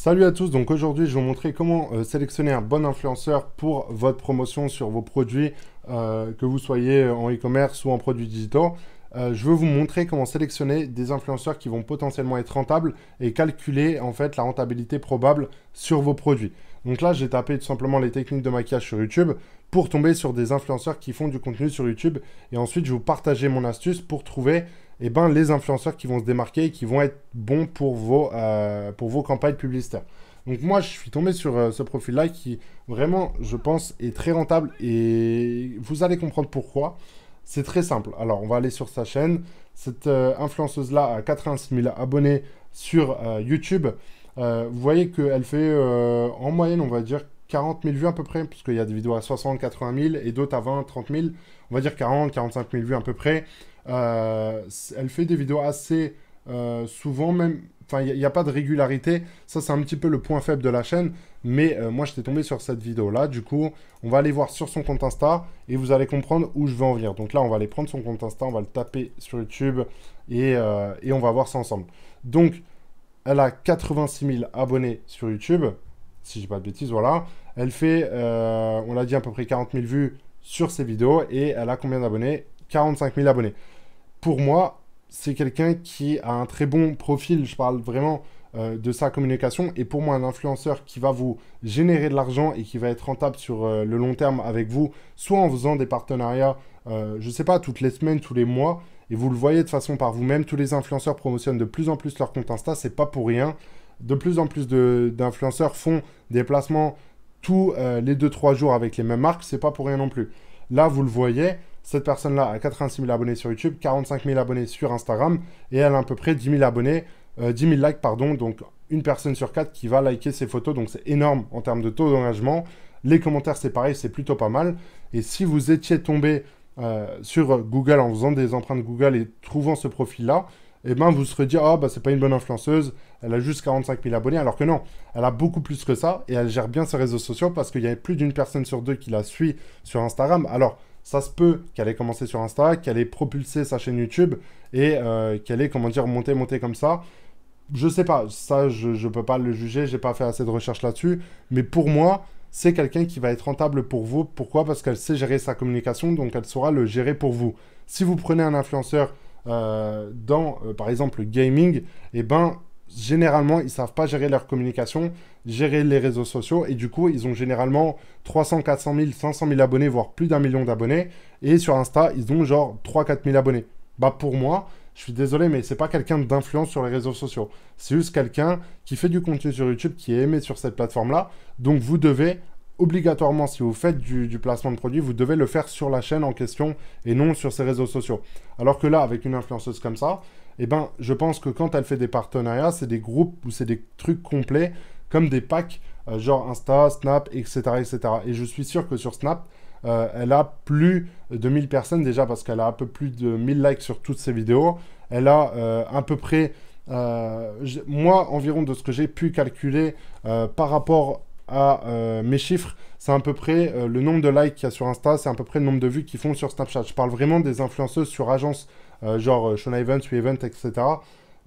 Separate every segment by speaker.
Speaker 1: Salut à tous, donc aujourd'hui je vais vous montrer comment sélectionner un bon influenceur pour votre promotion sur vos produits, que vous soyez en e-commerce ou en produits digitaux. Je veux vous montrer comment sélectionner des influenceurs qui vont potentiellement être rentables et calculer en fait la rentabilité probable sur vos produits. Donc là j'ai tapé tout simplement les techniques de maquillage sur YouTube pour tomber sur des influenceurs qui font du contenu sur YouTube et ensuite je vais vous partager mon astuce pour trouver les influenceurs qui vont se démarquer et qui vont être bons pour vos campagnes publicitaires. Donc moi, je suis tombé sur ce profil-là qui, vraiment, je pense, est très rentable et vous allez comprendre pourquoi. C'est très simple. Alors, on va aller sur sa chaîne. Cette influenceuse-là a 86 000 abonnés sur YouTube. Vous voyez qu'elle fait, en moyenne, on va dire, 40 000 vues à peu près, parce qu'il y a des vidéos à 60, 80 000 et d'autres à 20, 30 000. On va dire 40, 45 000 vues à peu près. Elle fait des vidéos assez souvent même, enfin il n'y a pas de régularité, ça c'est un petit peu le point faible de la chaîne, mais moi j'étais tombé sur cette vidéo là, du coup on va aller voir sur son compte Insta et vous allez comprendre où je veux en venir. Donc là on va aller prendre son compte Insta, on va le taper sur YouTube et on va voir ça ensemble. Donc elle a 86 000 abonnés sur YouTube, si je dis pas de bêtises, voilà. Elle fait, on l'a dit, à peu près 40 000 vues sur ses vidéos et elle a combien d'abonnés? 45 000 abonnés. Pour moi, c'est quelqu'un qui a un très bon profil. Je parle vraiment de sa communication. Et pour moi, un influenceur qui va vous générer de l'argent et qui va être rentable sur le long terme avec vous, soit en faisant des partenariats, je ne sais pas, toutes les semaines, tous les mois, et vous le voyez de façon par vous-même, tous les influenceurs promotionnent de plus en plus leur compte Insta, c'est pas pour rien. De plus en plus d'influenceurs font des placements tous les 2-3 jours avec les mêmes marques, c'est pas pour rien non plus. Là, vous le voyez, cette personne-là a 86 000 abonnés sur YouTube, 45 000 abonnés sur Instagram, et elle a à peu près 10 000 abonnés, 10 000 likes, pardon, donc une personne sur 4 qui va liker ses photos, donc c'est énorme en termes de taux d'engagement. Les commentaires, c'est pareil, c'est plutôt pas mal. Et si vous étiez tombé sur Google en faisant des empreintes Google et trouvant ce profil-là, eh ben vous serez dit, ah bah c'est pas une bonne influenceuse, elle a juste 45 000 abonnés, alors que non, elle a beaucoup plus que ça, et elle gère bien ses réseaux sociaux, parce qu'il y a plus d'une personne sur deux qui la suit sur Instagram. Alors, ça se peut qu'elle ait commencé sur Insta, qu'elle ait propulsé sa chaîne YouTube, et qu'elle ait, comment dire, monté comme ça. Je sais pas, ça je peux pas le juger, j'ai pas fait assez de recherche là-dessus, mais pour moi, c'est quelqu'un qui va être rentable pour vous. Pourquoi? Parce qu'elle sait gérer sa communication, donc elle saura le gérer pour vous. Si vous prenez un influenceur par exemple, le gaming, eh ben, généralement, ils savent pas gérer leur communication, gérer les réseaux sociaux, et du coup, ils ont généralement 300, 400 000, 500 000 abonnés, voire plus d'1 million d'abonnés, et sur Insta, ils ont genre 3-4 000 abonnés. Bah, pour moi, je suis désolé, mais c'est pas quelqu'un d'influence sur les réseaux sociaux. C'est juste quelqu'un qui fait du contenu sur YouTube, qui est aimé sur cette plateforme-là, donc vous devez obligatoirement, si vous faites du placement de produit, vous devez le faire sur la chaîne en question et non sur ses réseaux sociaux. Alors que là, avec une influenceuse comme ça, eh ben, je pense que quand elle fait des partenariats, c'est des groupes ou c'est des trucs complets, comme des packs, genre Insta, Snap, etc., etc. Et je suis sûr que sur Snap, elle a plus de 1000 personnes déjà, parce qu'elle a un peu plus de 1000 likes sur toutes ses vidéos. Elle a à peu près, moi, environ de ce que j'ai pu calculer par rapport à mes chiffres, c'est à peu près le nombre de likes qu'il y a sur Insta, c'est à peu près le nombre de vues qu'ils font sur Snapchat. Je parle vraiment des influenceuses sur agence, genre Shona Evans, Event, etc.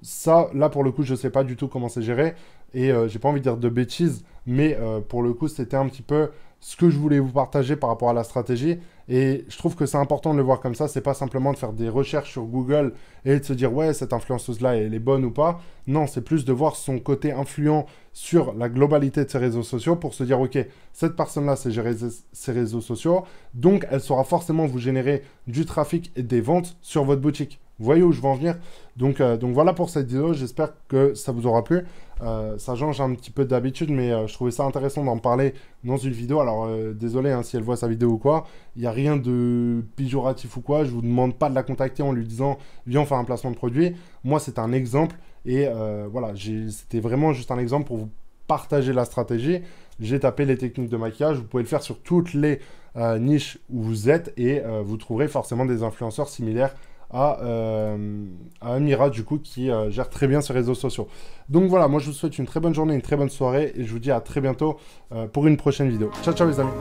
Speaker 1: Ça, là, pour le coup, je ne sais pas du tout comment c'est géré, et j'ai pas envie de dire de bêtises, mais pour le coup, c'était un petit peu ce que je voulais vous partager par rapport à la stratégie, et je trouve que c'est important de le voir comme ça. C'est pas simplement de faire des recherches sur Google et de se dire, ouais, cette influenceuse-là, elle est bonne ou pas. Non, c'est plus de voir son côté influent sur la globalité de ses réseaux sociaux pour se dire, ok, cette personne-là sait gérer ses réseaux sociaux, donc elle saura forcément vous générer du trafic et des ventes sur votre boutique. Vous voyez où je veux en venir? Donc voilà pour cette vidéo, j'espère que ça vous aura plu. Ça change un petit peu d'habitude, mais je trouvais ça intéressant d'en parler dans une vidéo. Alors désolé hein, si elle voit sa vidéo ou quoi, il n'y a rien de péjoratif ou quoi, je vous demande pas de la contacter en lui disant viens on fait un placement de produit. Moi c'est un exemple, et voilà, c'était vraiment juste un exemple pour vous partager la stratégie. J'ai tapé les techniques de maquillage, vous pouvez le faire sur toutes les niches où vous êtes, et vous trouverez forcément des influenceurs similaires à Amira, du coup, qui gère très bien ses réseaux sociaux. Donc voilà, moi je vous souhaite une très bonne journée, une très bonne soirée, et je vous dis à très bientôt pour une prochaine vidéo. Ciao ciao les amis.